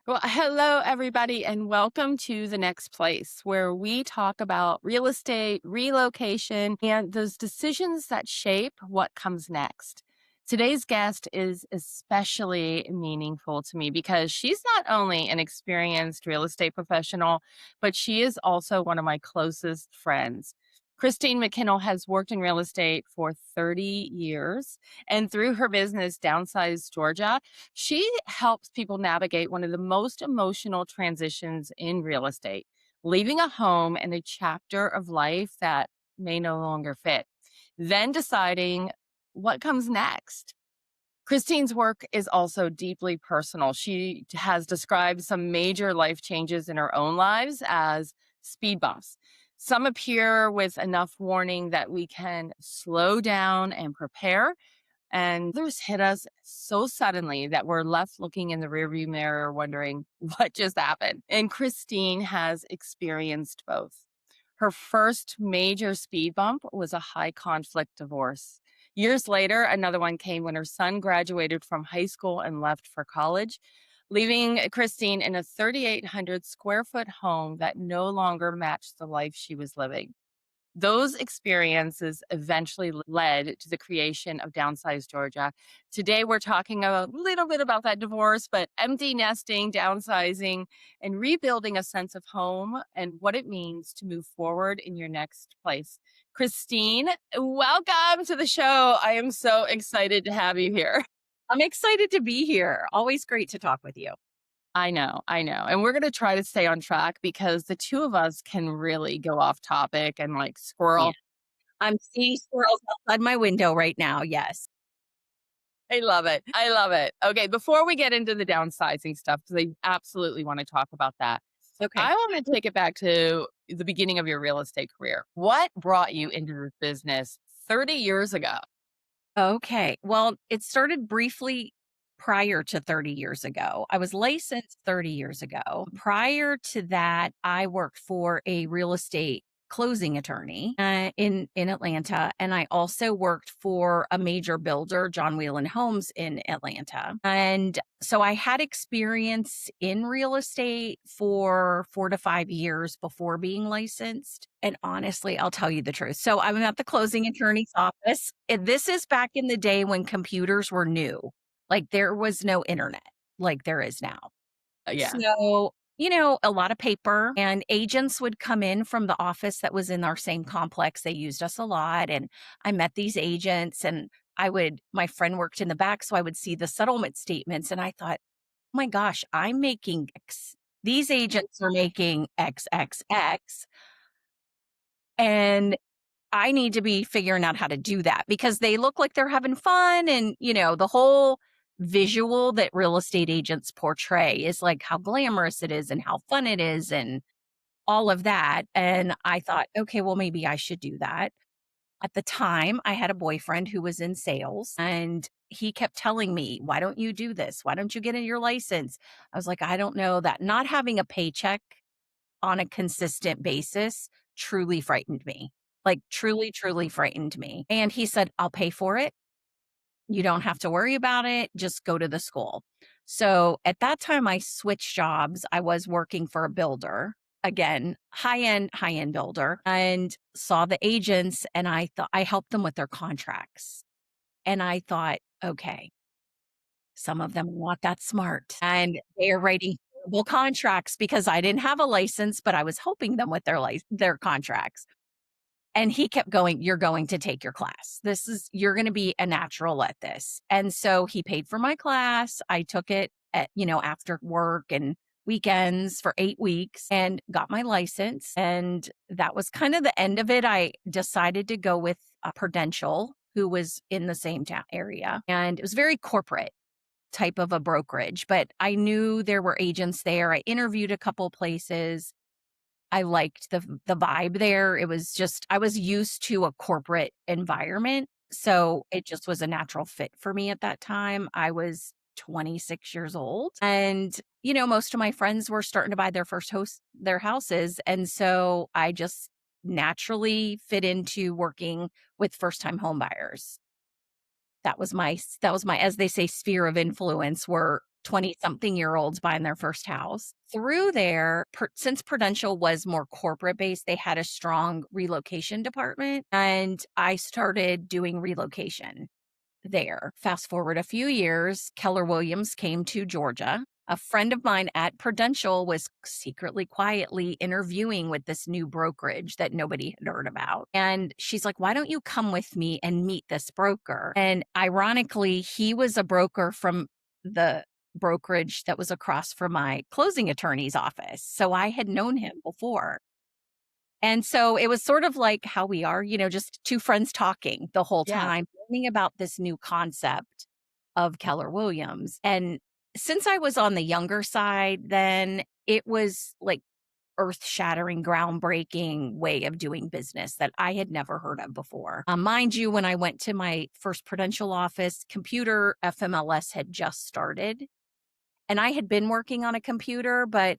Well, hello, everybody, and welcome to The Next Place, where we talk about real estate, relocation, and those decisions that shape what comes next. Today's guest is especially meaningful to me because she's not only an experienced real estate professional, but she is also one of my closest friends. Christine McKinnell has worked in real estate for 30 years, and through her business, Downsize Georgia, she helps people navigate one of the most emotional transitions in real estate, leaving a home and a chapter of life that may no longer fit, then deciding what comes next. Christine's work is also deeply personal. She has described some major life changes in her own lives as speed bumps. Some appear with enough warning that we can slow down and prepare, and others hit us so suddenly that we're left looking in the rearview mirror wondering what just happened. And Christine has experienced both. Her first major speed bump was a high conflict divorce. Years later, another one came when her son graduated from high school and left for college, leaving Christine in a 3,800 square foot home that no longer matched the life she was living. Those experiences eventually led to the creation of Downsize Georgia. Today, we're talking a little bit about that divorce, but empty nesting, downsizing, and rebuilding a sense of home and what it means to move forward in your next place. Christine, welcome to the show. I am so excited to have you here. I'm excited to be here. Always great to talk with you. I know. And we're going to try to stay on track because the two of us can really go off topic and like Yeah. squirrel. I'm seeing squirrels outside my window right now. Yes. I love it. I love it. Okay, before we get into the downsizing stuff, because I absolutely want to talk about that, Okay. I want to take it back to the beginning of your real estate career. What brought you into this business 30 years ago? Okay. Well, it started briefly prior to 30 years ago. I was licensed 30 years ago. Prior to that, I worked for a real estate closing attorney in Atlanta, and I also worked for a major builder, John Whelan Homes in Atlanta. And so I had experience in real estate for 4 to 5 years before being licensed. And honestly, I'll tell you the truth. So I'm at the closing attorney's office. And this is back in the day when computers were new. Like there was no internet like there is now. Yeah. So, a lot of paper, and agents would come in from the office that was in our same complex. They used us a lot. And I met these agents, and my friend worked in the back. So I would see the settlement statements. And I thought, oh my gosh, I'm making X. These agents are making XXX. And I need to be figuring out how to do that because they look like they're having fun. And, the whole visual that real estate agents portray is like how glamorous it is and how fun it is and all of that. And I thought, okay, well, maybe I should do that. At the time, I had a boyfriend who was in sales, and he kept telling me, why don't you do this? Why don't you get your license? I was like, I don't know, that not having a paycheck on a consistent basis truly frightened me. Like truly, truly frightened me. And he said, I'll pay for it. You don't have to worry about it. Just go to the school. So at that time, I switched jobs. I was working for a builder, again, high end builder, and saw the agents. And I thought I helped them with their contracts. And I thought, okay, some of them are not that smart and they're writing horrible contracts because I didn't have a license, but I was helping them with their contracts. And he kept going, you're going to take your class. You're going to be a natural at this. And so he paid for my class. I took it after work and weekends for 8 weeks and got my license. And that was kind of the end of it. I decided to go with a Prudential who was in the same town area. And it was very corporate type of a brokerage, but I knew there were agents there. I interviewed a couple places. I liked the vibe there. It was just I was used to a corporate environment, so it just was a natural fit for me at that time. I was 26 years old, and most of my friends were starting to buy their houses, and so I just naturally fit into working with first-time home buyers. That was my, as they say, sphere of influence were 20-something-year-olds buying their first house. Through there, since Prudential was more corporate based, they had a strong relocation department, and I started doing relocation there. Fast forward a few years, Keller Williams came to Georgia. A friend of mine at Prudential was secretly, quietly interviewing with this new brokerage that nobody had heard about. And she's like, "Why don't you come with me and meet this broker?" And ironically, he was a broker from the brokerage that was across from my closing attorney's office. So I had known him before. And so it was sort of like how we are, just two friends talking the whole Yeah. time, learning about this new concept of Keller Williams. And since I was on the younger side, then it was like earth shattering, groundbreaking way of doing business that I had never heard of before. Mind you, when I went to my first Prudential office, computer FMLS had just started. And I had been working on a computer, but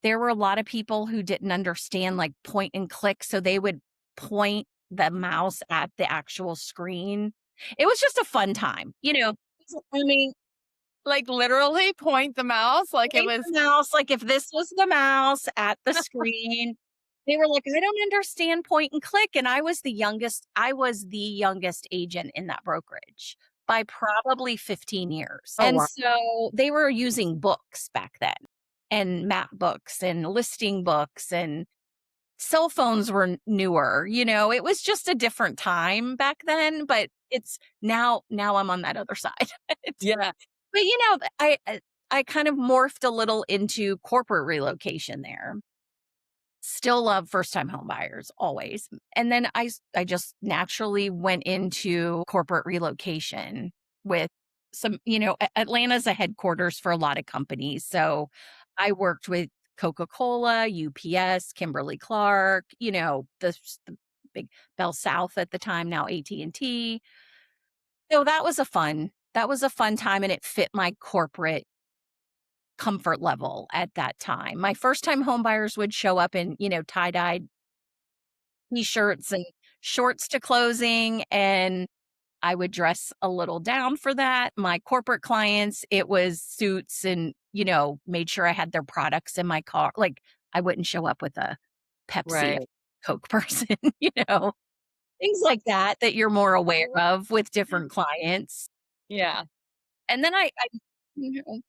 there were a lot of people who didn't understand like point and click, so they would point the mouse at the actual screen. It was just a fun time, I mean, Like literally point the mouse like it point was. the mouse, like if this was the mouse at the screen, they were like, "I don't understand point and click," and I was the youngest agent in that brokerage by probably 15 years, Oh, and wow. so they were using books back then, and map books and listing books, and cell phones were newer, it was just a different time back then, but it's now I'm on that other side. Yeah. But, I kind of morphed a little into corporate relocation there. Still love first-time home buyers, always. And then I just naturally went into corporate relocation with some, Atlanta's a headquarters for a lot of companies. So I worked with Coca-Cola, UPS, Kimberly-Clark, the big Bell South at the time, now AT&T. So that was a fun time, and it fit my corporate comfort level at that time. My first time home buyers would show up in, tie-dyed t-shirts and shorts to closing, and I would dress a little down for that. My corporate clients, it was suits and, made sure I had their products in my car. Like, I wouldn't show up with a Pepsi Right. or Coke person, things like that you're more aware of with different clients. Yeah. And then I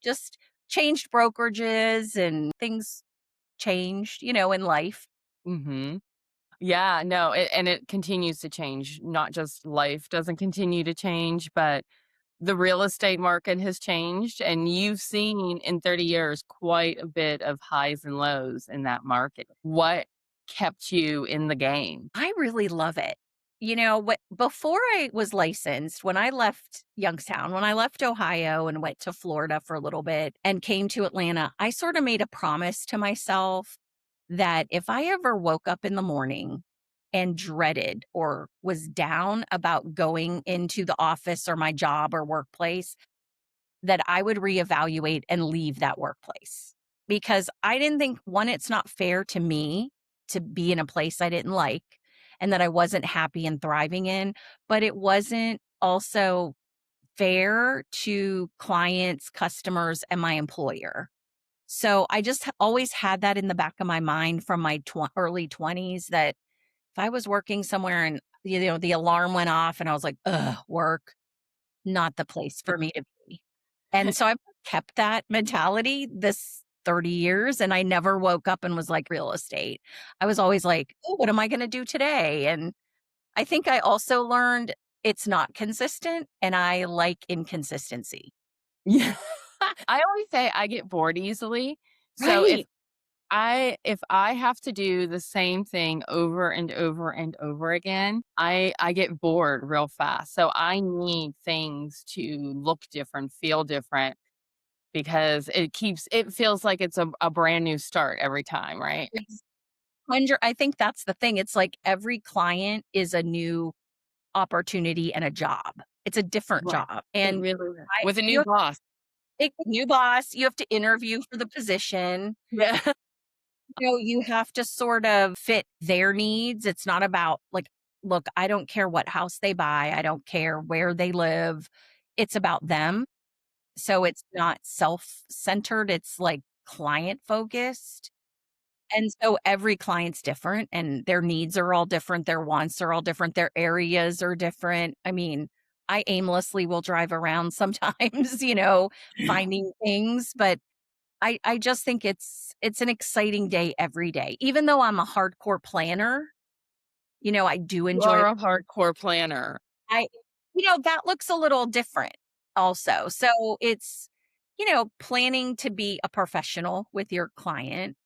just changed brokerages and things changed, in life. Mhm. Yeah, no, and it continues to change. Not just life doesn't continue to change, but the real estate market has changed, and you've seen in 30 years quite a bit of highs and lows in that market. What kept you in the game? I really love it. What before I was licensed, when I left Youngstown, when I left Ohio and went to Florida for a little bit and came to Atlanta, I sort of made a promise to myself that if I ever woke up in the morning and dreaded or was down about going into the office or my job or workplace, that I would reevaluate and leave that workplace. Because I didn't think, one, it's not fair to me to be in a place I didn't like and that I wasn't happy and thriving in, but it wasn't also fair to clients, customers, and my employer. So I just always had that in the back of my mind from my early 20s that if I was working somewhere and the alarm went off and I was like, ugh, work, not the place for me to be. And so I've kept that mentality this 30 years, and I never woke up and was like real estate. I was always like, "Oh, what am I gonna do today?" And I think I also learned it's not consistent, and I like inconsistency. Yeah. I always say I get bored easily. So Right. if I have to do the same thing over and over and over again, I get bored real fast. So I need things to look different, feel different because it feels like it's a brand new start every time, right? Ex 100 I think that's the thing. It's like every client is a new opportunity and a job. It's a different Right. job, It and really is. I With a you new have boss. new boss, you have to interview for the position. Yeah. You have to sort of fit their needs. It's not about like, look, I don't care what house they buy. I don't care where they live. It's about them. So it's not self-centered, it's like client focused. And so every client's different and their needs are all different, their wants are all different, their areas are different. I mean, I aimlessly will drive around sometimes, finding things, but I just think it's an exciting day every day. Even though I'm a hardcore planner, I do You enjoy are a hardcore planner. I that looks a little different also. So it's, planning to be a professional with your client.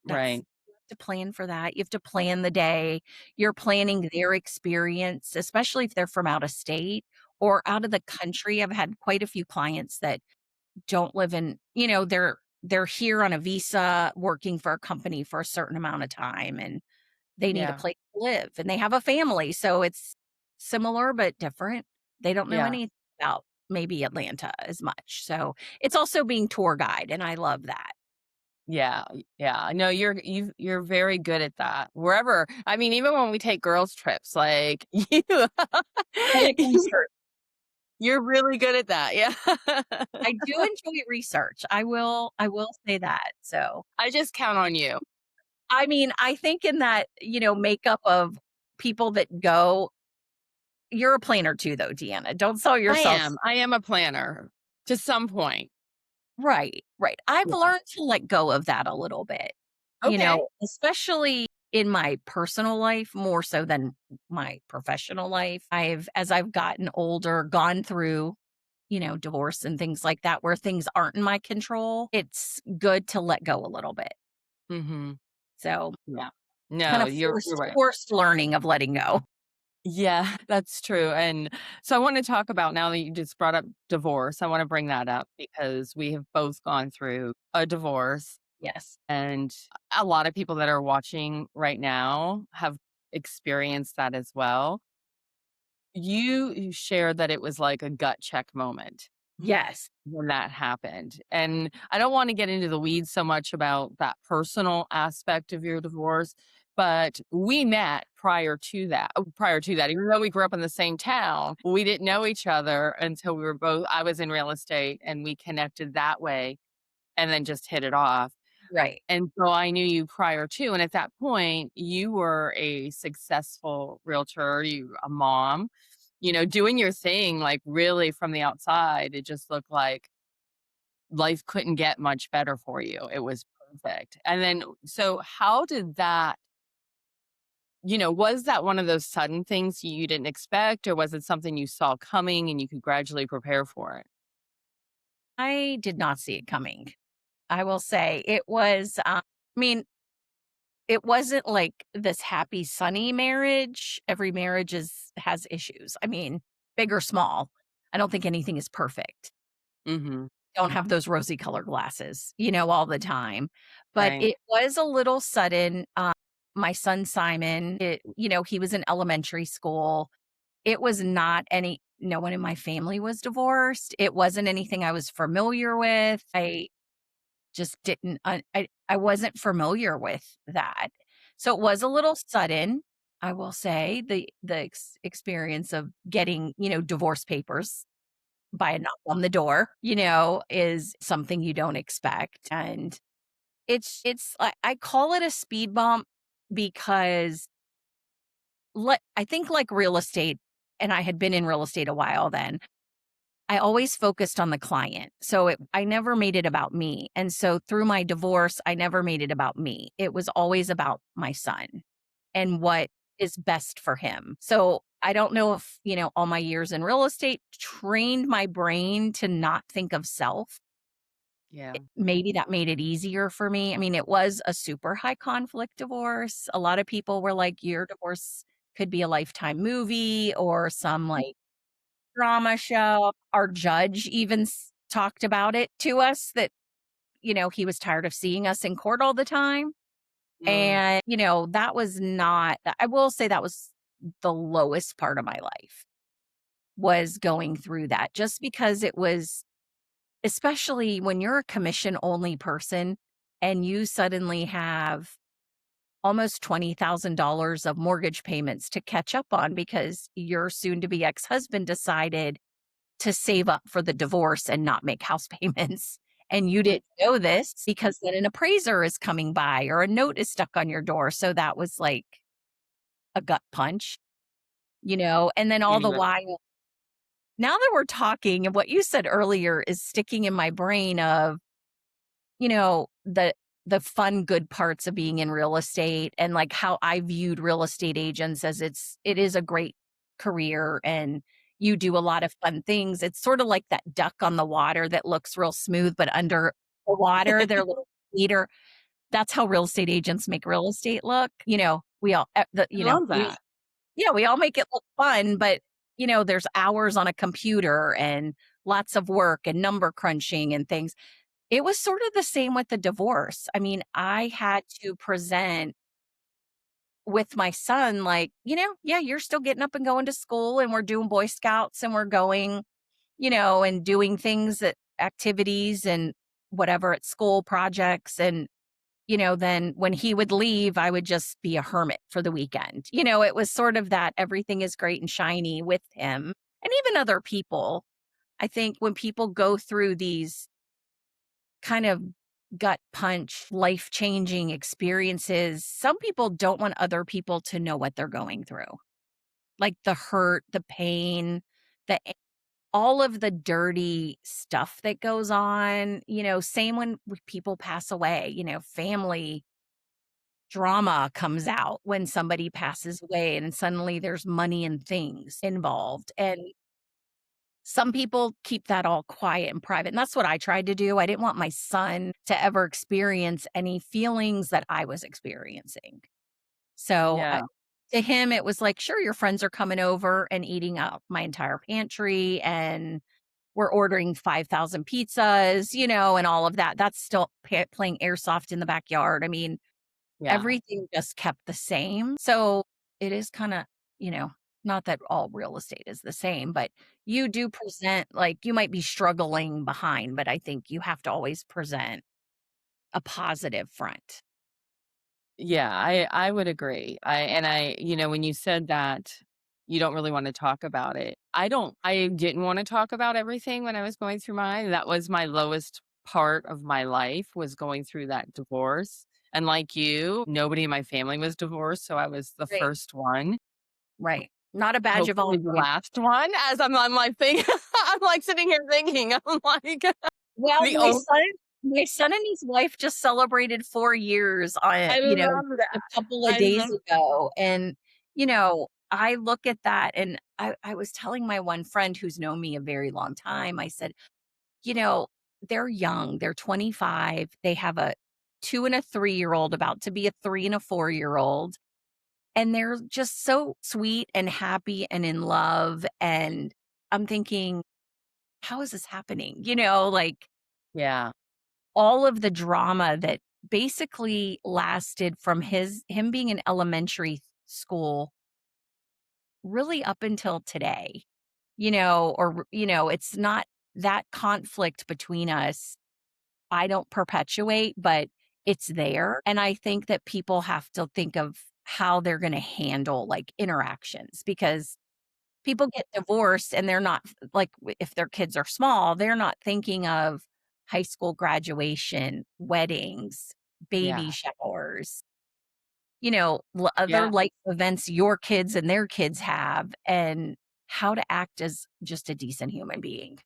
That's Right. you have to plan for that. You have to plan the day. You're planning their experience, especially if they're from out of state or out of the country. I've had quite a few clients that don't live in, they're here on a visa working for a company for a certain amount of time and they need a Yeah. place to live and they have a family. So it's similar but different. They don't know Yeah. anything about maybe Atlanta as much. So it's also being tour guide and I love that. Yeah, yeah. No, you're very good at that. Wherever, I mean, even when we take girls trips, like I like research. you're really good at that. Yeah. I do enjoy research. I will say that. So, I just count on you. I mean, I think in that, makeup of people that go you're a planner too though, Deanna. Don't sell I yourself. am. I am a planner to some point. Right, right. I've Yeah. learned to let go of that a little bit, Okay. especially in my personal life more so than my professional life. As I've gotten older, gone through, divorce and things like that where things aren't in my control. It's good to let go a little bit. Mhm. So, Yeah. kind No, of you're forced right. forced learning of letting go. Yeah, that's true, and so I wanna talk about now that you just brought up divorce, I wanna bring that up because we have both gone through a divorce, Yes. and a lot of people that are watching right now have experienced that as well. You shared that it was like a gut check moment Yes. when that happened, and I don't wanna get into the weeds so much about that personal aspect of your divorce, but we met prior to that, even though we grew up in the same town, we didn't know each other until we were both I was in real estate, and we connected that way, and then just hit it off, Right. and so I knew you prior to, and at that point, you were a successful realtor, you a mom, doing your thing, like, really from the outside, it just looked like life couldn't get much better for you. It was perfect. And then so how did that was that one of those sudden things you didn't expect, or was it something you saw coming and you could gradually prepare for it? I did not see it coming. I will say it was, I mean, it wasn't like this happy, sunny marriage. Every marriage has issues. I mean, big or small. I don't think anything is perfect. Mhm. Don't have those rosy colored glasses, all the time. But Right. it was a little sudden. My son Simon, he was in elementary school. It was not any no one in my family was divorced. It wasn't anything I was familiar with. I just didn't I wasn't familiar with that. So it was a little sudden, I will say, the experience of getting, divorce papers by a knock on the door, is something you don't expect. And I call it a speed bump because I think like real estate, and I had been in real estate a while then. I always focused on the client. So I never made it about me. And so through my divorce, I never made it about me. It was always about my son and what is best for him. So I don't know if, all my years in real estate trained my brain to not think of self. Yeah. Maybe that made it easier for me. I mean, it was a super high conflict divorce. A lot of people were like, your divorce could be a lifetime movie or some like drama show. Our judge even talked about it to us that, he was tired of seeing us in court all the time. Mm. And, that was not, I will say that was the lowest part of my life was going through that just because it was, especially when you're a commission only person and you suddenly have almost $20,000 of mortgage payments to catch up on because your soon to be ex husband decided to save up for the divorce and not make house payments. And you didn't know this because then an appraiser is coming by or a note is stuck on your door. So that was like a gut punch, and then all the Anyway, while, now that we're talking and what you said earlier is sticking in my brain of, you know, the the fun good parts of being in real estate and like how I viewed real estate agents as it is a great career and you do a lot of fun things. It's sort of like that duck on the water that looks real smooth, but under the water, they're a little sweeter. That's how real estate agents make real estate look. We all, I love that. yeah, we all make it look fun, but there's hours on a computer and lots of work and number crunching and things. It was sort of the same with the divorce. I mean, I had to present with my son, like, yeah, you're still getting up and going to school and we're doing Boy Scouts and we're going, and doing things at activities and whatever at school projects. And, then when he would leave, I would just be a hermit for the weekend. It was sort of that everything is great and shiny with him and even other people. I think when people go through these kind of gut punch, life changing experiences, some people don't want other people to know what they're going through. Like the hurt, the pain, the all of the dirty stuff that goes on, same when people pass away, family drama comes out when somebody passes away and suddenly there's money and things involved. And some people keep that all quiet and private, and that's what I tried to do. I didn't want my son to ever experience any feelings that I was experiencing. So, Yeah. to him, it was like, "Sure, your friends are coming over and eating out my entire pantry, and we're ordering 5,000 pizzas," and all of that. That's still playing airsoft in the backyard. I mean, Yeah. everything just kept the same. So it is kinda, you know, not that all real estate is the same, but you do present like, you might be struggling behind, but I think you have to always present a positive front. Yeah, I would agree. When you said that you don't really want to talk about it, I didn't want to talk about everything when I was going through mine. That was my lowest part of my life was going through that divorce. And like you, nobody in my family was divorced, so I was the Right. first one. Right. Not a badge of Hopefully the honor. last one as I'm like thinking I'm like sitting here thinking, I'm like Well, the only my son and his wife just celebrated 4 years on, I love a that. couple of I days love ago, and, I look at that and I was telling my one friend who's known me a very long time, I said, "You know, they're young, they're 25, they have a 2 and a 3-year-old about to be a 3 and a 4-year-old, and they're just so sweet and happy and in love," and I'm thinking, "How is this happening?" Like yeah. all of the drama that basically lasted from him being in elementary school really up until today, it's not that conflict between us. I don't perpetuate, but it's there. And I think that people have to think of how they're going to handle like interactions because people get divorced and they're not like if their kids are small, they're not thinking of high school graduation, weddings, baby Yeah. showers, other Yeah. life events your kids and their kids have and how to act as just a decent human being.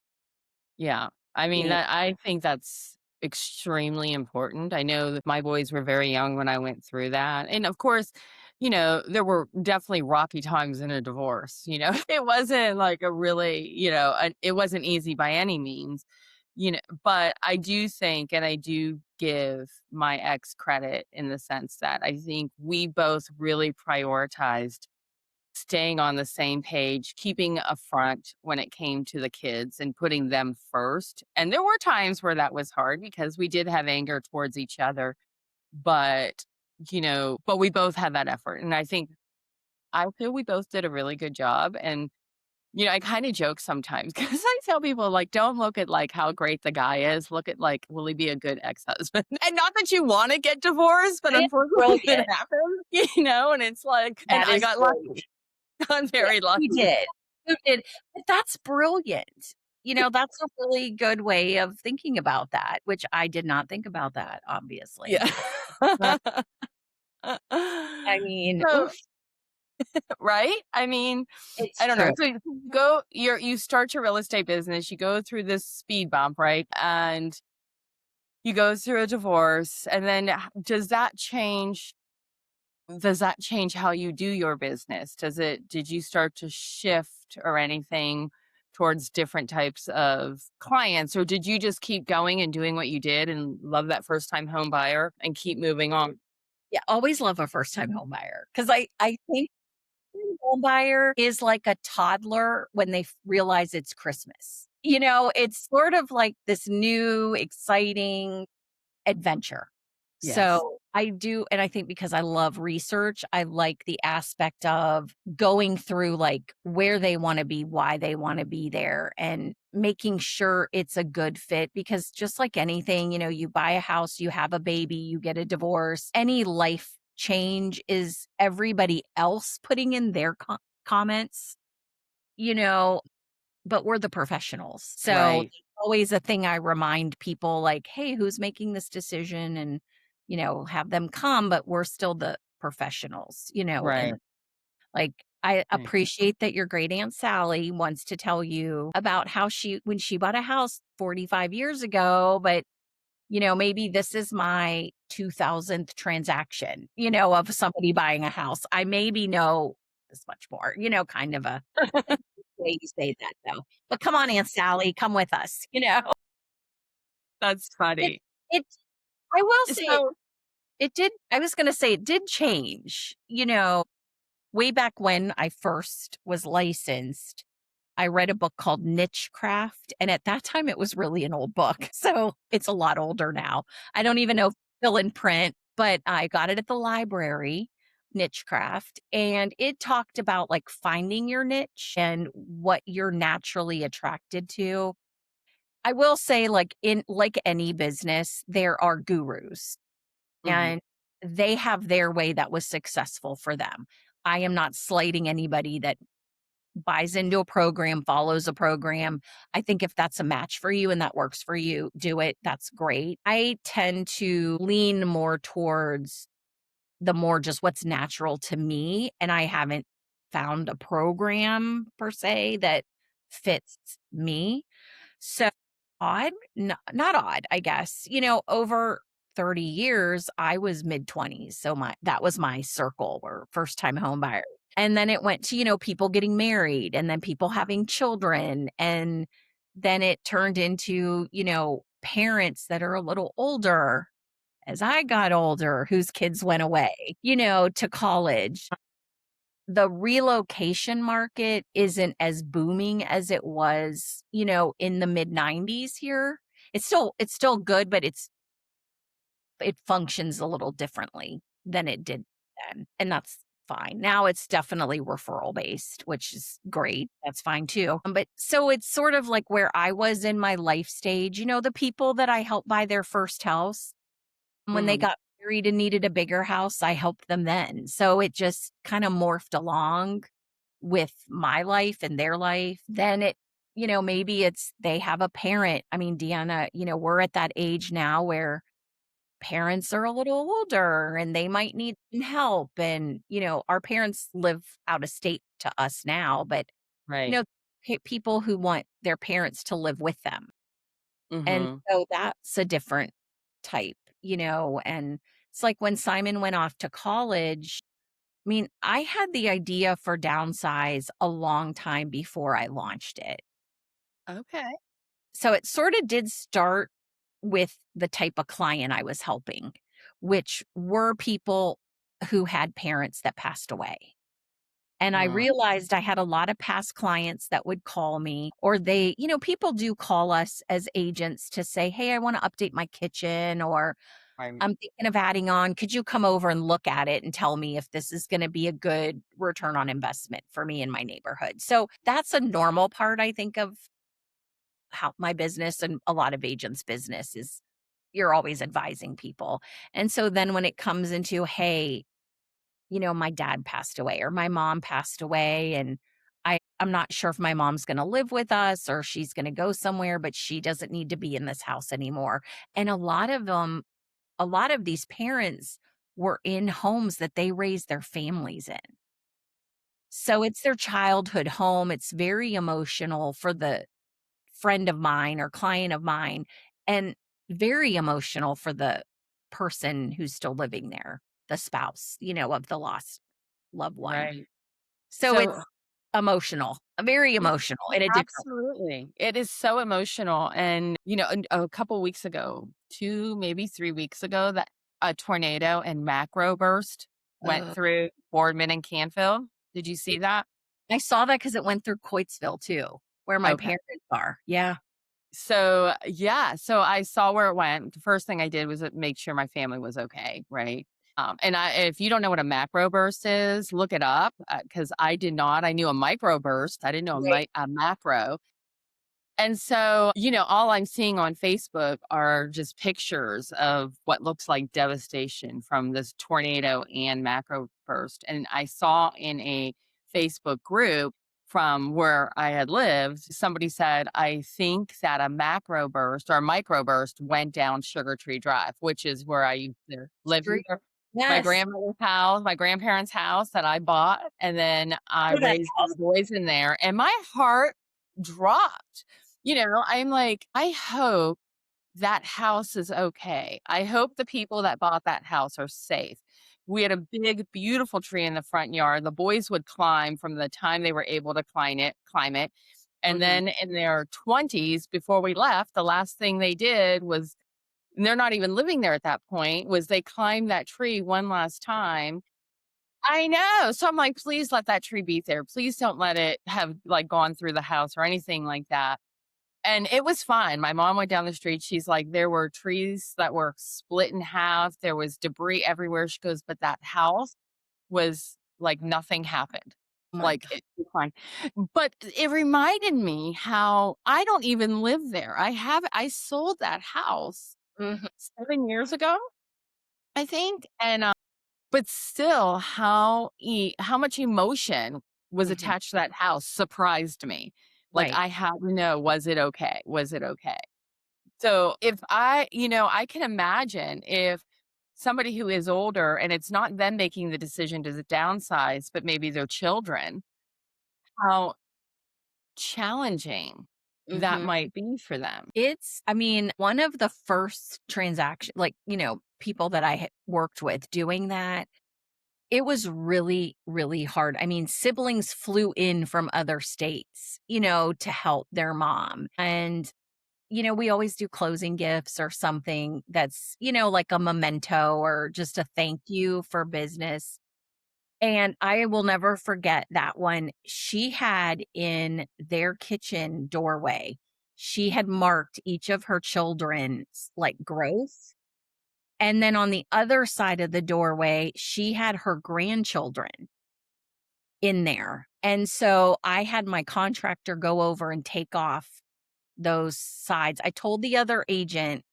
Yeah. I mean, Yeah. I think that's extremely important. I know that my boys were very young when I went through that. And of course, there were definitely rocky times in a divorce, It wasn't like a really, it wasn't easy by any means, but I do think and I do give my ex credit in the sense that I think we both really prioritized staying on the same page, keeping a front when it came to the kids and putting them first. And there were times where that was hard because we did have anger towards each other, but but we both had that effort. And I feel we both did a really good job. And I kind of joke sometimes because I tell people like, don't look at like how great the guy is. Look at like, will he be a good ex-husband? And not that you want to get divorced, but It's unfortunately it brilliant. happens, and it's like, and That I is got brilliant. lucky. I'm Yeah, very you lucky. did. You did. But that's brilliant. That's a really good way of thinking about that, which I did not think about that, obviously. Yeah. But, I mean, So oof, right? I mean, it's I don't know. true. So you start your real estate business, you go through this speed bump, right? And you go through a divorce, and then does that change how you do your business? Did you start to shift or anything towards different types of clients, or did you just keep going and doing what you did and love that first time home buyer and keep moving on? Yeah, always love a first time home buyer because I think home buyer is like a toddler when they realize it's Christmas. It's sort of like this new, exciting adventure. Yes. So I do, and I think because I love research, I like the aspect of going through like where they want to be, why they want to be there, and making sure it's a good fit. Because just like anything, you buy a house, you have a baby, you get a divorce, any life change is everybody else putting in their comments, you know, but we're the professionals. So Right. it's always a thing I remind people like, "Hey, who's making this decision?" And, have them come, but we're still the professionals, Right. and like I Right. appreciate that your great aunt Sally wants to tell you about how when she bought a house 45 years ago, but maybe this is my 2000th transaction, of somebody buying a house. I maybe know this much more, kind of a way you say that though. But come on, Aunt Sally, come with us, That's It funny. it I will say So it did I was gonna say it did change, way back when I first was licensed, I read a book called Nichecraft, and at that time, it was really an old book, so it's a lot older now. I don't even know if it's still in print, but I got it at the library, Nichecraft, and it talked about, like, finding your niche and what you're naturally attracted to. I will say, like, in like any business, there are gurus, mhm. and they have their way that was successful for them. I am not slighting anybody that buys into a program, follows a program. I think if that's a match for you and that works for you, do it. That's great. I tend to lean more towards the more just what's natural to me. And I haven't found a program per se that fits me. So odd, not odd, I guess. Over 30 years, I was mid 20s. So that was my circle or first time home buyer. And then it went to, people getting married and then people having children. And then it turned into, parents that are a little older as I got older, whose kids went away, to college. The relocation market isn't as booming as it was, in the mid 90s here. It's still good, but it functions a little differently than it did then, and that's fine. Now it's definitely referral based, which is great. That's fine too. But so it's sort of like where I was in my life stage, the people that I helped buy their first house when they Mhm. got married and needed a bigger house, I helped them then. So it just kind of morphed along with my life and their life. Then maybe it's they have a parent. I mean, Deanna, we're at that age now where parents are a little older and they might need some help. And, our parents live out of state to us now, but, you Right. know, people who want their parents to live with them. And Mhm. so that's a different type, and it's like when Simon went off to college. I mean, I had the idea for Downsize a long time before I launched it. Okay. So it sort of did start with the type of client I was helping, which were people who had parents that passed away. And I Mm, realized I had a lot of past clients that would call me, or people do call us as agents to say, "Hey, I want to update my kitchen," or I'm "I'm thinking of adding on. Could you come over and look at it and tell me if this is going to be a good return on investment for me in my neighborhood?" So that's a normal part, I think, of how my business and a lot of agents' business is you're always advising people. And so then when it comes into, hey, my dad passed away or my mom passed away and I'm not sure if my mom's gonna live with us or she's gonna go somewhere, but she doesn't need to be in this house anymore. And a lot of these parents were in homes that they raised their families in. So it's their childhood home. It's very emotional for the friend of mine or client of mine, and very emotional for the person who's still living there, the spouse, of the lost loved one. Right. So So it's emotional, very yeah, emotional in a different. absolutely. It is so emotional. And, a couple weeks ago, 2, maybe 3 weeks ago, that a tornado and macro burst went Ugh. through Boardman and Canfield. Did you see that? I saw that because it went through Coatesville too, where my Okay. parents are. Yeah. So, yeah, so I saw where it went. The first thing I did was make sure my family was okay, right? If you don't know what a macro burst is, look it up because I did not. I knew a micro burst. I didn't know Right. a macro. And so, all I'm seeing on Facebook are just pictures of what looks like devastation from this tornado and macro burst. And I saw in a Facebook group from where I had lived, somebody said, I think that a macro burst or a micro burst went down Sugar Tree Drive, which is where I used to live Street. near my Yes. grandmother's house, my grandparents' house that I bought. And then I Know that raised my house. boys in there. And my heart dropped. I'm like, I hope that house is okay. I hope the people that bought that house are safe. We had a big, beautiful tree in the front yard. The boys would climb from the time they were able to climb it. And Mhm. then in their 20s, before we left, the last thing they did was, and they're not even living there at that point, was they climbed that tree one last time. I know. So I'm like, please let that tree be there. Please don't let it have like gone through the house or anything like that. And it was fine. My mom went down the street. She's like, there were trees that were split in half. There was debris everywhere. She goes, but that house was like nothing happened. Oh my Like god. it was fine. But it reminded me how I don't even live there. I sold that house Mhm. 7 years ago, I think. And but still how much emotion was Mhm. attached to that house surprised me. Like Right. I had to know, was it okay? Was it okay? So if I can imagine if somebody who is older and it's not them making the decision to downsize, but maybe their children, how challenging that Mhm. might be for them. I mean, one of the first transaction, like, people that I had worked with doing that, it was really, really hard. I mean, siblings flew in from other states, to help their mom. And, we always do closing gifts or something that's, like a memento or just a thank you for business. And I will never forget that one. She had in their kitchen doorway, she had marked each of her children's like growth. And then on the other side of the doorway, she had her grandchildren in there. And so I had my contractor go over and take off those sides. I told the other agent,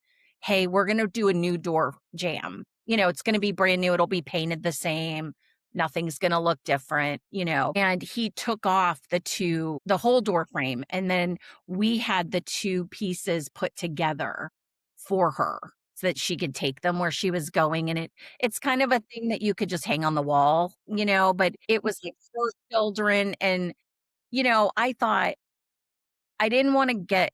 "Hey, we're gonna do a new door jam. It's gonna be brand new, it'll be painted the same, nothing's gonna look different," and he took off the whole door frame, and then we had the 2 pieces put together for her so that she could take them where she was going, and it's kind of a thing that you could just hang on the wall, but it was, like, for children, and, I thought I didn't wanna get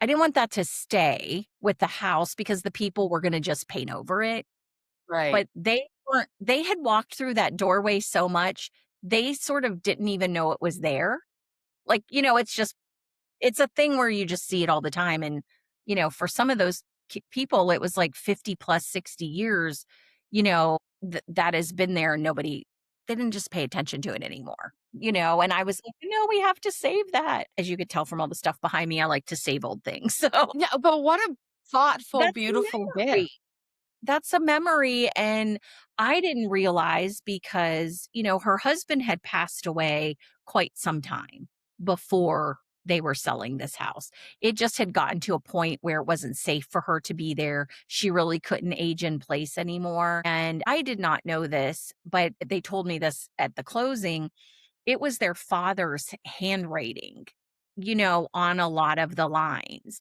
I didn't want that to stay with the house because the people were gonna just paint over it, Right. but they had walked through that doorway so much, they sort of didn't even know it was there. Like, it's a thing where you just see it all the time, and, for some of those people, it was like 50 plus 60 years, that has been there and they didn't just pay attention to it anymore, and I was like, "No, we have to save that." As you could tell from all the stuff behind me, I like to save old things, so Yeah, but what a thoughtful, that's a beautiful memory. gift. That's a memory, and I didn't realize because, her husband had passed away quite some time before they were selling this house. It just had gotten to a point where it wasn't safe for her to be there. She really couldn't age in place anymore, and I did not know this, but they told me this at the closing. it was their father's handwriting, on a lot of the lines.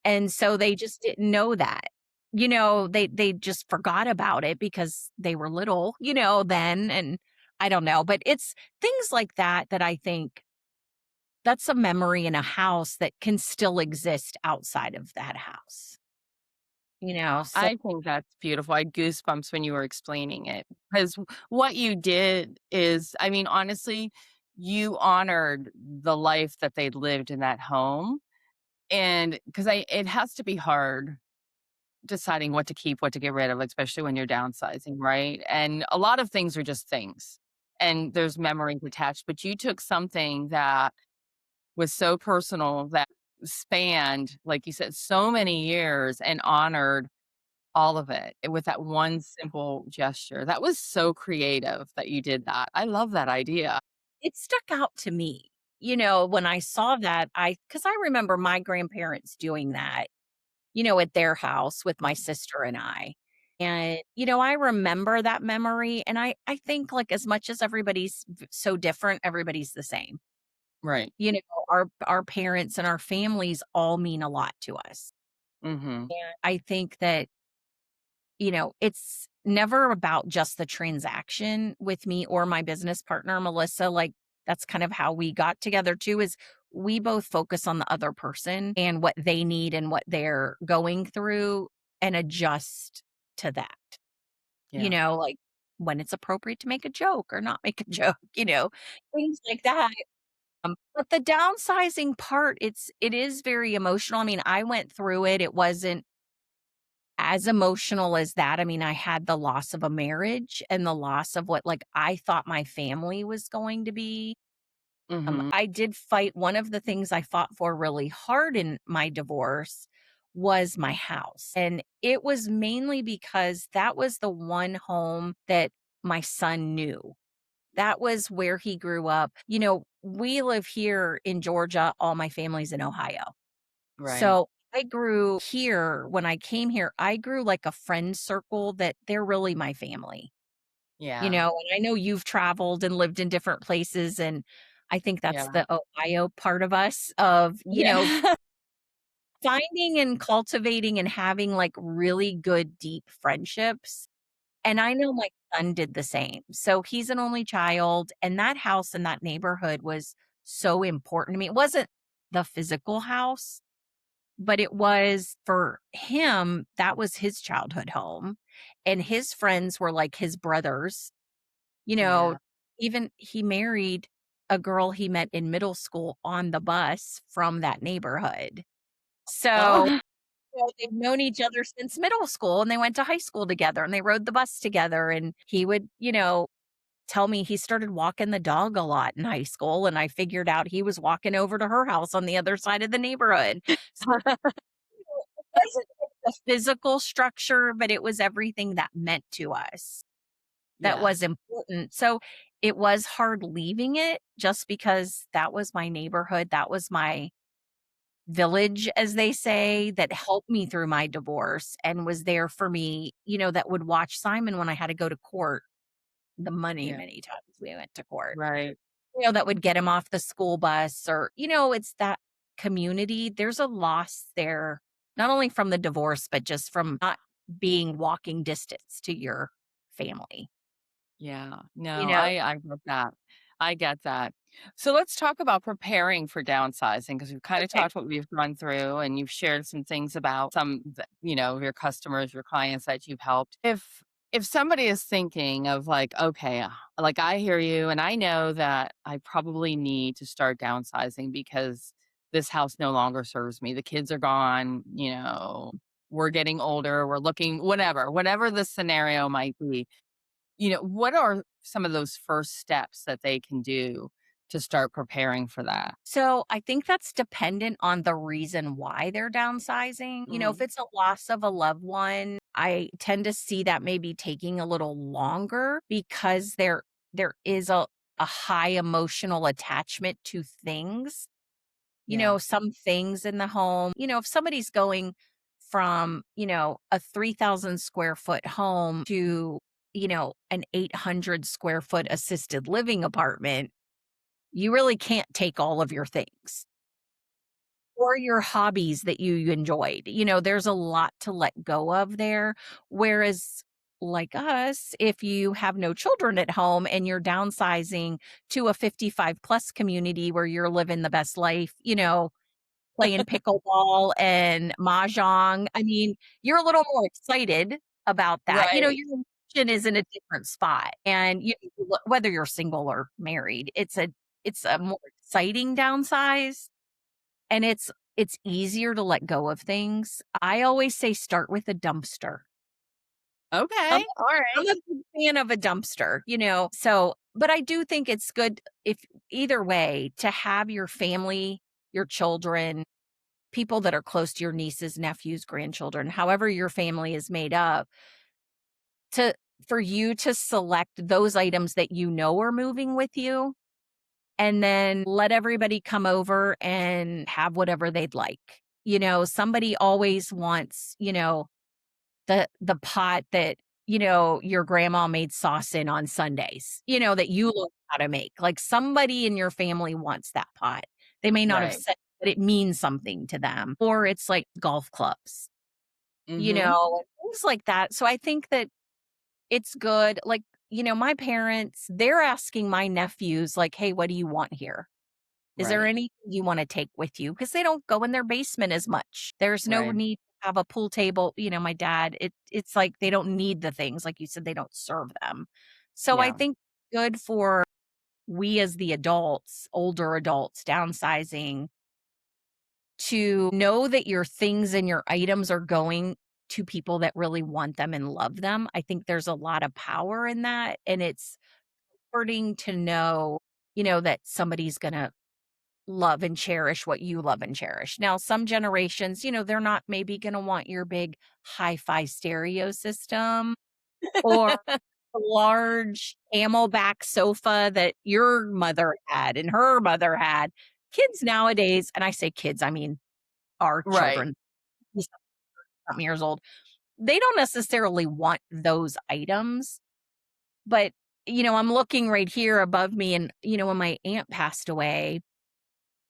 And so they just didn't know that. They just forgot about it because they were little, then, and I don't know, but it's things like that that I think that's a memory in a house that can still exist outside of that house, so I think that's beautiful. I had goosebumps when you were explaining it because what you did is, I mean, honestly, you honored the life that they lived in that home. And because it has to be hard deciding what to keep, what to get rid of, especially when you're downsizing, right? And a lot of things are just things and there's memories attached, but you took something that was so personal that spanned, like you said, so many years and honored all of it with that one simple gesture. That was so creative that you did that. I love that idea. it stuck out to me. When I saw that, because I remember my grandparents doing that, at their house with my sister and I. And, I remember that memory. And I think, like, as much as everybody's so different, everybody's the same. Right. You know, our parents and our families all mean a lot to us. Mhm. And I think that, it's never about just the transaction with me or my business partner, Melissa. Like, that's kind of how we got together too, is we both focus on the other person and what they need and what they're going through and adjust to that, Yeah. like when it's appropriate to make a joke or not make a joke, things like that. But the downsizing part, it is very emotional. I mean, I went through it. It wasn't as emotional as that. I mean, I had the loss of a marriage and the loss of what, like, I thought my family was going to be. Mhm. I did fight one of the things I fought for really hard in my divorce was my house. And it was mainly because that was the one home that my son knew. That was where he grew up. We live here in Georgia, all my family's in Ohio. Right. So I grew here. When I came here, I grew like a friend circle that they're really my family, Yeah. and I know you've traveled and lived in different places. And I think that's Yeah. the Ohio part of us of, Yeah. finding and cultivating and having like really good, deep friendships. And I know my son did the same. So he's an only child, and that house in that neighborhood was so important to me. It wasn't the physical house, but it was for him, that was his childhood home, and his friends were like his brothers. You know, Yeah. even he married a girl he met in middle school on the bus from that neighborhood. So, Oh. they've known each other since middle school, and they went to high school together, and they rode the bus together, and he would, tell me he started walking the dog a lot in high school, and I figured out he was walking over to her house on the other side of the neighborhood. So it wasn't like the physical structure, but it was everything that meant to us that Yeah. was important. So it was hard leaving it just because that was my neighborhood. That was my village, as they say, that helped me through my divorce and was there for me, that would watch Simon when I had to go to court. The money, Yeah. many times we went to court, Right. that would get him off the school bus or, it's that community. There's a loss there, not only from the divorce, but just from not being walking distance to your family, Yeah. you No, know? I get that. I get that. So let's talk about preparing for downsizing because we've kind of Okay. talked what we've gone through and you've shared some things about some, your customers, your clients that you've helped. If somebody is thinking of like, okay, like I hear you and I know that I probably need to start downsizing because this house no longer serves me. The kids are gone, we're getting older, we're looking whatever the scenario might be. What are some of those first steps that they can do to start preparing for that? So I think that's dependent on the reason why they're downsizing. If Mhm. it's a loss of a loved one, I tend to see that maybe taking a little longer because there is a high emotional attachment to things. Yeah. Some things in the home, if somebody's going from, a 3,000 square foot home to, an 800 square foot assisted living apartment, you really can't take all of your things or your hobbies that you enjoyed. There's a lot to let go of there. Whereas, like us, if you have no children at home and you're downsizing to a 55 plus community where you're living the best life, playing pickleball and mahjong, I mean, you're a little more excited about that. Right. Your emotion is in a different spot. And whether you're single or married, it's a more exciting downsize and it's easier to let go of things. I always say start with a dumpster. I'm Okay. All I'm right. a big fan of a dumpster, so but I do think it's good if either way to have your family, your children, people that are close to your nieces, nephews, grandchildren, however your family is made up, to for you to select those items that are moving with you and then let everybody come over and have whatever they'd like. Somebody always wants, the pot that, your grandma made sauce in on Sundays, that you learned how to make. Like somebody in your family wants that pot. They may not have Right. said, but it means something to them. Or it's like golf clubs, Mm-hmm. and things like that. So I think that it's good. Like, my parents, they're asking my nephews, like, hey, what do you want here? Is there Right. anything you wanna take with you? Because they don't go in their basement as much. There's no Right. need to have a pool table. My dad, it's like they don't need the things, like you said, they don't serve them. So I Yeah. think good for we as the adults, older adults, downsizing, to know that your things and your items are going to people that really want them and love them. I think there's a lot of power in that, and it's comforting to know, that somebody's gonna love and cherish what you love and cherish. Now, some generations, they're not maybe going to want your big hi-fi stereo system or a large camelback sofa that your mother had and her mother had. Kids nowadays, and I say kids, I mean our Right. children, he's something years old, they don't necessarily want those items, but I'm looking right here above me and when my aunt passed away,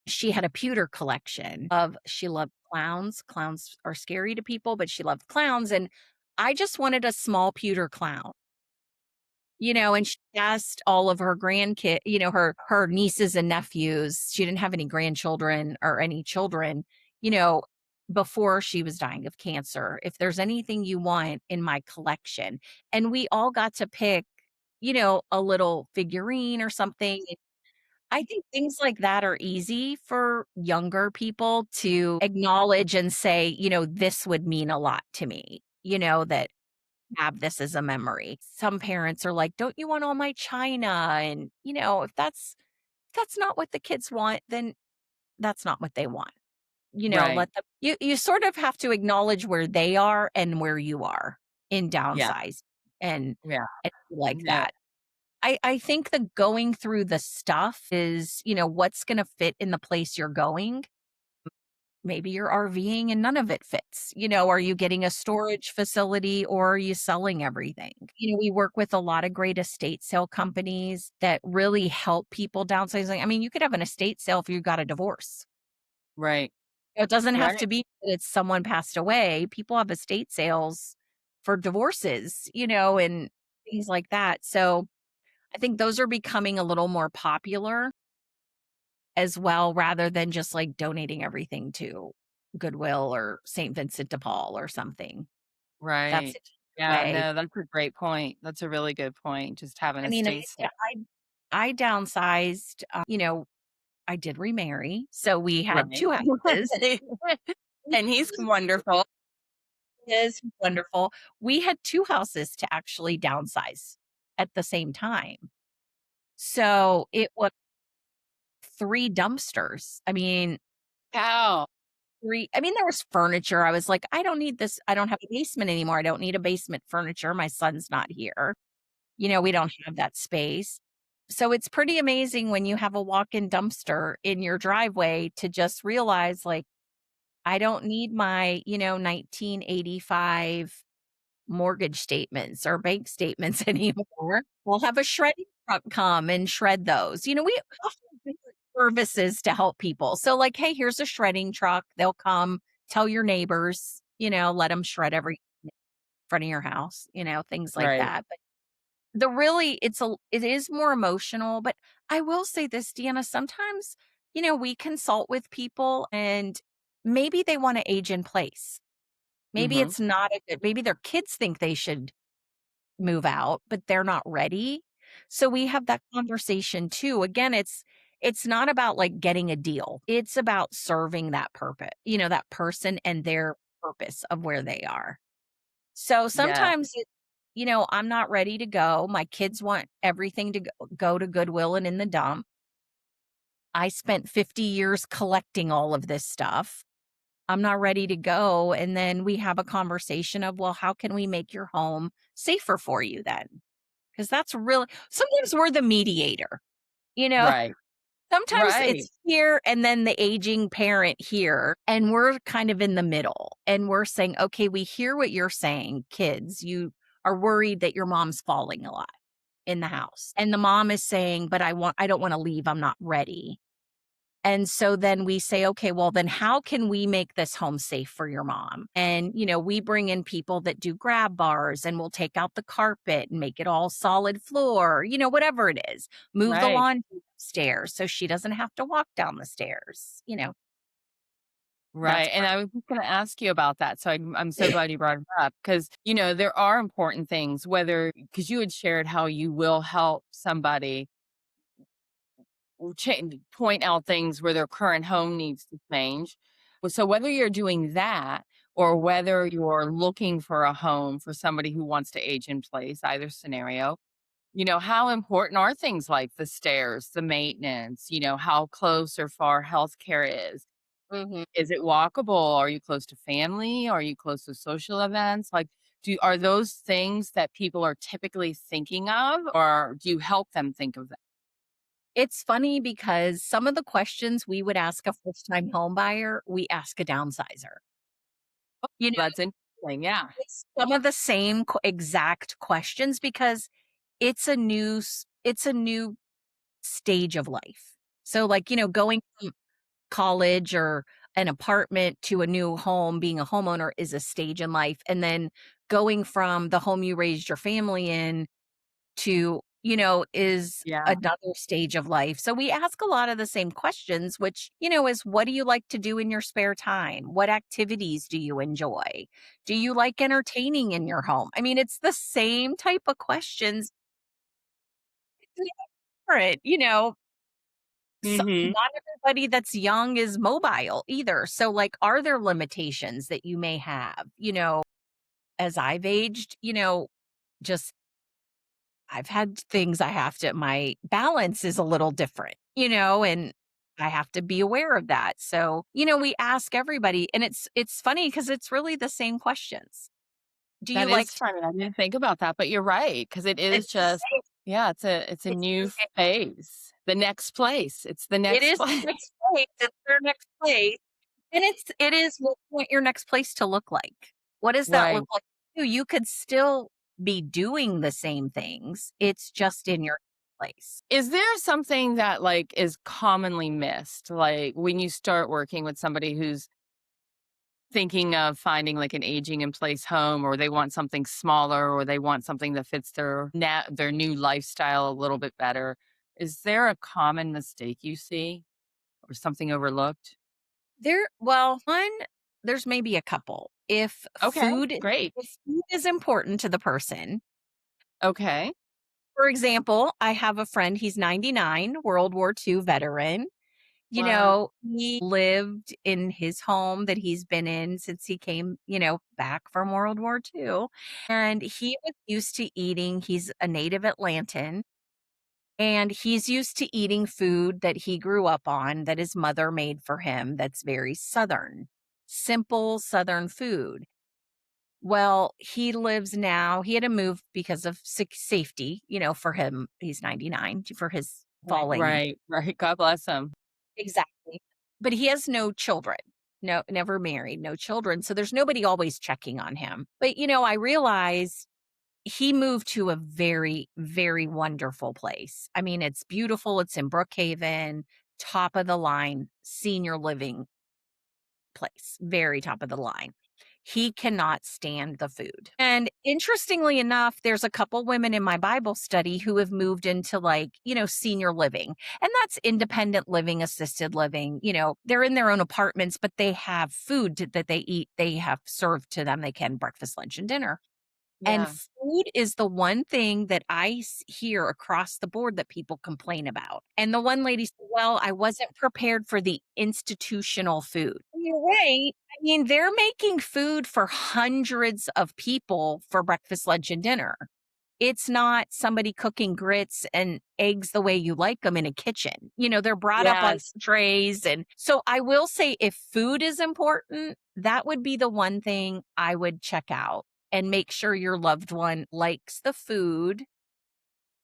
she had a pewter collection of she loved clowns. Clowns are scary to people, but she loved clowns, and I just wanted a small pewter clown, and she asked all of her grandkid her nieces and nephews. She didn't have any grandchildren or any children, you know, before she was dying of cancer. If there's anything you want in my collection, and we all got to pick, a little figurine or something. I think things like that are easy for younger people to acknowledge and say, this would mean a lot to me, that have this as a memory. Some parents are like, don't you want all my china? And, if that's not what the kids want, then that's not what they want. Right. Let them you sort of have to acknowledge where they are and where you are in Yeah. downsize Yeah. and like No. that. I think the going through the stuff is, what's gonna fit in the place you're going. Maybe you're RVing and none of it fits. Are you getting a storage facility or are you selling everything? We work with a lot of great estate sale companies that really help people downsizing. I mean, you could have an estate sale if you got a divorce. Right. It doesn't have Right. to be that it's someone passed away. People have estate sales for divorces, and things like that. So I think those are becoming a little more popular as well, rather than just like donating everything to Goodwill or St. Vincent de Paul or something. That's Right. the Yeah, way. no, that's a great point. That's a really good point, just having I a mean, state sale. I downsized, I did remarry, so we had Right. 2 houses. And he's wonderful. It is wonderful. We had 2 houses to actually downsize at the same time. So, it was 3 dumpsters. I mean, Cow. 3 I mean, there was furniture. I was like, "I don't need this. I don't have a basement anymore. I don't need a basement furniture. My son's not here." We don't have that space. So it's pretty amazing when you have a walk-in dumpster in your driveway to just realize, like, I don't need my, 1985 mortgage statements or bank statements anymore. We'll have a shredding truck come and shred those. We often services to help people. So, like, hey, here's a shredding truck. They'll come, tell your neighbors, let them shred every front of your house, things like Right. that. But the really, it is more emotional. But I will say this, Deanna, sometimes, we consult with people and maybe they want to age in place. Maybe Mhm. it's not a good, maybe their kids think they should move out, but they're not ready. So we have that conversation too. Again, it's not about like getting a deal. It's about serving that purpose, that person and their purpose of where they are. So Yeah. sometimes I'm not ready to go. My kids want everything to go to Goodwill and in the dump. I spent 50 years collecting all of this stuff. I'm not ready to go. And then we have a conversation of, well, how can we make your home safer for you then? Because that's really, sometimes we're the mediator, you know? Right. Sometimes Right. it's here and then the aging parent here, and we're kind of in the middle. And we're saying, okay, we hear what you're saying, kids. You are worried that your mom's falling a lot in the house. And the mom is saying, but I don't want to leave. I'm not ready. And so then we say, okay, well, then how can we make this home safe for your mom? And, we bring in people that do grab bars and we'll take out the carpet and make it all solid floor, whatever it is. Move the Right. laundry upstairs so she doesn't have to walk down the stairs. That's Right. And part. I was just going to ask you about that. So I'm so glad you brought it up because, there are important things, whether, because you had shared how you will help somebody point out things where their current home needs to change. So whether you're doing that or whether you're looking for a home for somebody who wants to age in place, either scenario, how important are things like the stairs, the maintenance, how close or far healthcare is? Mhm. Is it walkable? Are you close to family? Are you close to social events? Like, are those things that people are typically thinking of, or do you help them think of that? It's funny because some of the questions we would ask a first time home buyer, we ask a downsizer. You know, That's interesting. Yeah. it's some of the same exact questions because it's a new stage of life. So, like, going from college or an apartment to a new home, being a homeowner is a stage in life. And then going from the home you raised your family in to, is Yeah. another stage of life. So we ask a lot of the same questions, which, is what do you like to do in your spare time? What activities do you enjoy? Do you like entertaining in your home? I mean, it's the same type of questions. It's different, so Hmm. not everybody that's young is mobile either. So, like, are there limitations that you may have? As I've aged, just I've had things I have to, my balance is a little different, and I have to be aware of that. So, we ask everybody, and it's funny because it's really the same questions. Do you That like is funny. I didn't think about that, but you're right because it is it's the just, same. yeah, it's a It's new the same. phase. The next place. It's the It next is the place. next place. It's their next place. And it is what you want your next place to look like. What does that Right. look like to you? You could still be doing the same things. It's just in your place. Is there something that like is commonly missed? Like when you start working with somebody who's thinking of finding like an aging in place home, or they want something smaller, or they want something that fits their new lifestyle a little bit better. Is there a common mistake you see or something overlooked? One, there's maybe a couple. Okay, great. If food is important to the person, Okay. for example, I have a friend, he's 99, World War II veteran. Wow. He lived in his home that he's been in since he came, back from World War II. And he was used to eating, he's a native Atlantan, and he's used to eating food that he grew up on that his mother made for him that's very Southern, simple Southern food. Well, he had to move because of safety, for him. He's 99 for his Right, falling. right, right. God bless him. Exactly. But he has no children. No, never married, no children. So there's nobody always checking on him. But, I realized he moved to a very, very wonderful place. I mean, it's beautiful. It's in Brookhaven, top of the line senior living place, very top of the line. He cannot stand the food. And interestingly enough, there's a couple women in my Bible study who have moved into like, senior living. And that's independent living, assisted living. They're in their own apartments, but they have food that they eat, they have served to them. They can breakfast, lunch, and dinner. And Yeah. food is the one thing that hear across the board that people complain about. And the one lady said, "Well, I wasn't prepared for the institutional food." And you're right. I mean, they're making food for hundreds of people for breakfast, lunch, and dinner. It's not somebody cooking grits and eggs the way you like them in a kitchen. They're brought up on Yes. trays. And so I will say if food is important, that would be the one thing I would check out and make sure your loved one likes the food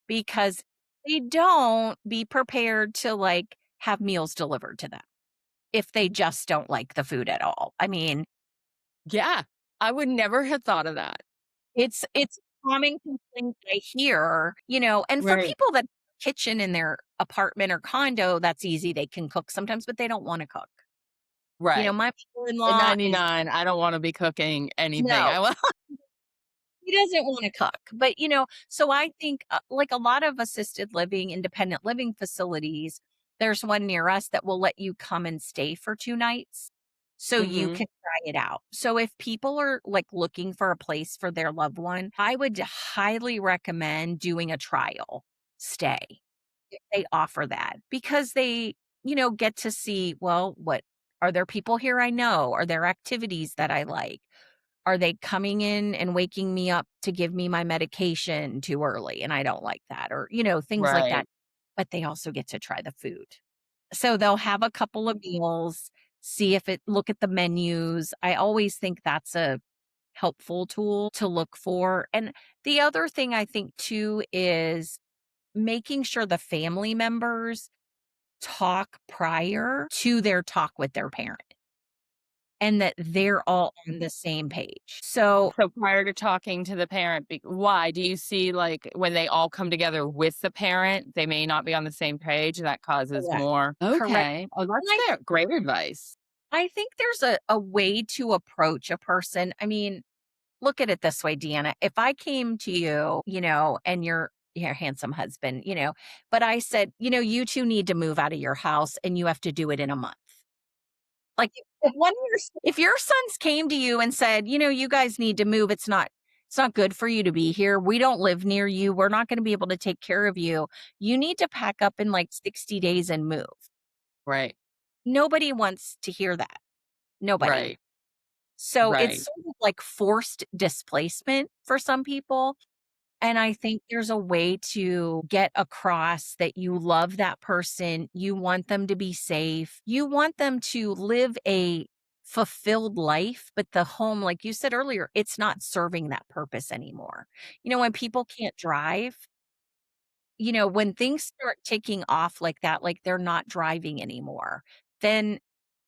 because they don't be prepared to like have meals delivered to them if they just don't like the food at all. I mean, Yeah. I would never have thought of that. it's a common complaint I hear, and for Right. people that kitchen in their apartment or condo, that's easy. They can cook sometimes, but they don't want to cook. Right. My At mother-in-law is 99, I don't wanna be cooking anything. no. I will. He doesn't wanna cook, but, so I think, like a lot of assisted living, independent living facilities, there's one near us that will let you come and stay for 2 nights, so you Mhm. can try it out. So if people are, like, looking for a place for their loved one, I would highly recommend doing a trial stay if they offer that because they, get to see, well, what are there people here I know? Are there activities that I like? Are they coming in and waking me up to give me my medication too early? And I don't like that, or, things like that. Right. But they also get to try the food. So they'll have a couple of meals, look at the menus. I always think that's a helpful tool to look for. And the other thing I think too is making sure the family members talk prior to their talk with their parent and that they're all on the same page. So So prior to talking to the parent, why? Do you see, like, when they all come together with the parent, they may not be on the same page, that causes correct. more. Correct. Okay. Oh, And that's fair. Great advice. I think there's a way to approach a person. I mean, look at it this way, Deanna. If I came to you, and your handsome husband, but I said, you two need to move out of your house and you have to do it in a month. Like if your sons came to you and said, you guys need to move, it's not good for you to be here. We don't live near you. We're not going to be able to take care of you. You need to pack up in like 60 days and move. Right. Nobody wants to hear that. Nobody. Right. So it's Right. sort of like forced displacement for some people. And I think there's a way to get across that you love that person. You want them to be safe. You want them to live a fulfilled life, but the home, like you said earlier, it's not serving that purpose anymore. When people can't drive, when things start ticking off like that, like they're not driving anymore, then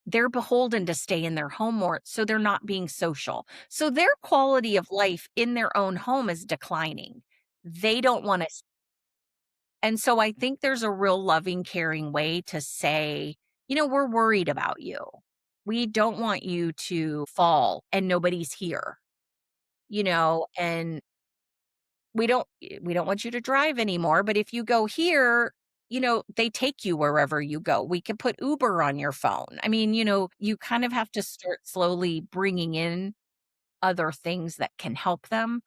they're beholden to stay in their home more, so they're not being social. So their quality of life in their own home is declining. They don't wanna and so I think there's a real loving, caring way to say, "We're worried about you. We don't want you to fall and nobody's here, and we don't want you to drive anymore, but if you go here, they take you wherever you go. We can put Uber on your phone." I mean, you kind of have to start slowly bringing in other things that can help them.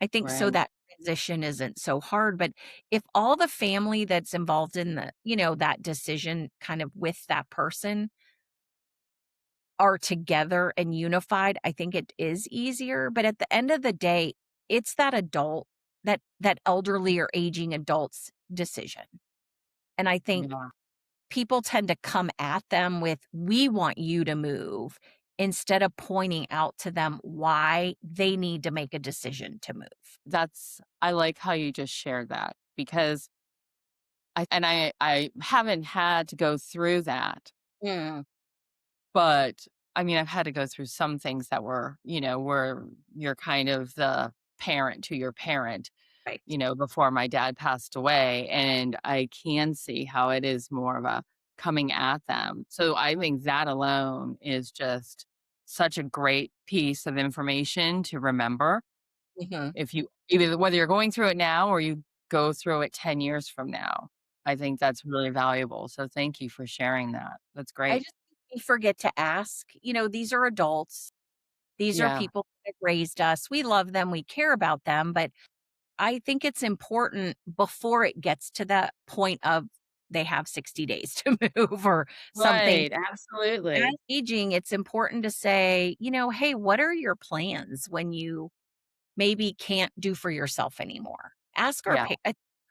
I think so Right. that transition isn't so hard, but if all the family that's involved in that decision kind of with that person are together and unified, I think it is easier, but at the end of the day, it's that adult, that elderly or aging adult's decision. And I think Yeah. people tend to come at them with, "We want you to move," instead of pointing out to them why they need to make a decision to move. I like how you just shared that because I haven't had to go through that, Mm, but I mean, I've had to go through some things that were, where you're kind of the parent to your parent, right. before my dad passed away. And I can see how it is more of a coming at them. So I think that alone is just such a great piece of information to remember Mhm. if you either whether you're going through it now or you go through it 10 years from now. I think that's really valuable. So thank you for sharing that. That's I great. just think we forget to ask. These are adults. These are Yeah. people that raised us. We love them. We care about them. But I think it's important before it gets to that point of they have 60 days to move or something. Right. As Absolutely. aging, it's important to say, hey, what are your plans when you maybe can't do for yourself anymore? Ask our Yeah.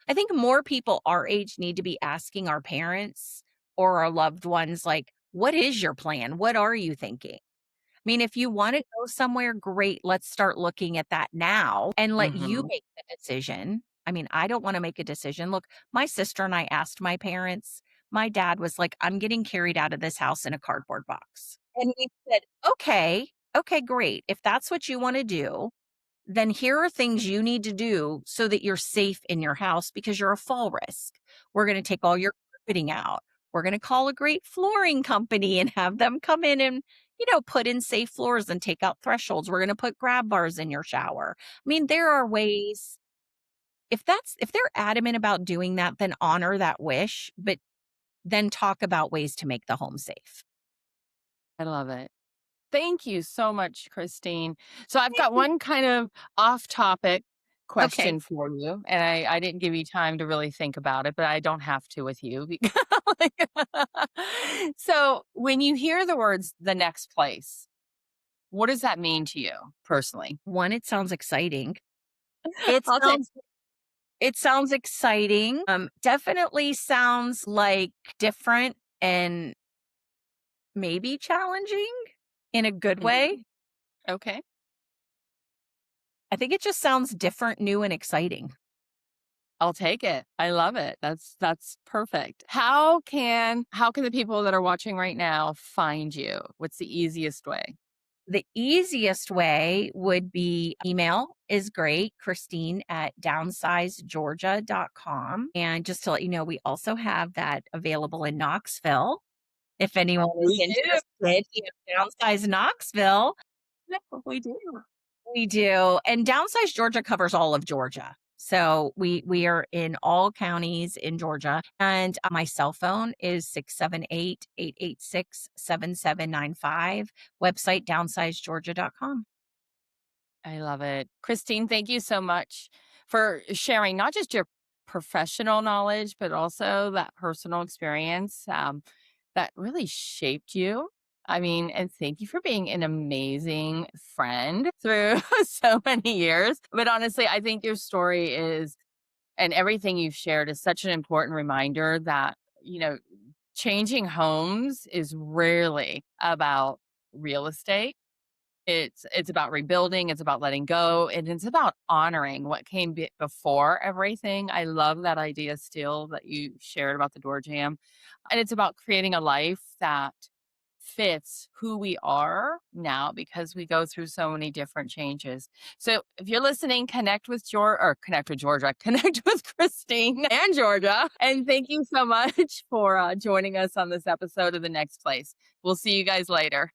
I think more people our age need to be asking our parents or our loved ones, like, what is your plan? What are you thinking? I mean, if you want to go somewhere, great. Let's start looking at that now and let you Mhm. make the decision. I mean, I don't want to make a decision. Look, my sister and I asked my parents. My dad was like, I'm getting carried out of this house in a cardboard box. And we said, okay, great. If that's what you want to do, then here are things you need to do so that you're safe in your house because you're a fall risk. We're going to take all your carpeting out. We're going to call a great flooring company and have them come in and, put in safe floors and take out thresholds. We're going to put grab bars in your shower. I mean, there are ways. If they're adamant about doing that, then honor that wish, but then talk about ways to make the home safe. I love it. Thank you so much, Christine. So I've got one kind of off topic Okay. question for you. And I didn't give you time to really think about it, but I don't have to with you. So when you hear the words the next place, what does that mean to you personally? One, it sounds exciting. It I'll take sounds It sounds exciting. Definitely sounds like different and maybe challenging in a good way. Mhm. Okay. I think it just sounds different, new, and exciting. I'll take it. I love it. That's perfect. How can the people that are watching right now find you? What's the easiest way? The easiest way would be email is great, Christine at downsizegeorgia.com. And just to let you know, we also have that available in Knoxville. If anyone is We do. interested, Downsize Knoxville. We do. We do, and Downsize Georgia covers all of Georgia. So we are in all counties in Georgia, and my cell phone is 678-886-7795. Website downsizegeorgia.com. I love it. Christine, thank you so much for sharing not just your professional knowledge, but also that personal experience that really shaped you. I mean, and thank you for being an amazing friend through so many years. But honestly, I think your story is, and everything you've shared is such an important reminder that, changing homes is rarely about real estate. It's about rebuilding, it's about letting go, and it's about honoring what came before everything. I love that idea still that you shared about the door jam. And it's about creating a life that fits who we are now because we go through so many different changes. So if you're listening, connect with Georgia, connect with Christine and Georgia. And thank you so much for joining us on this episode of The Next Place. We'll see you guys later.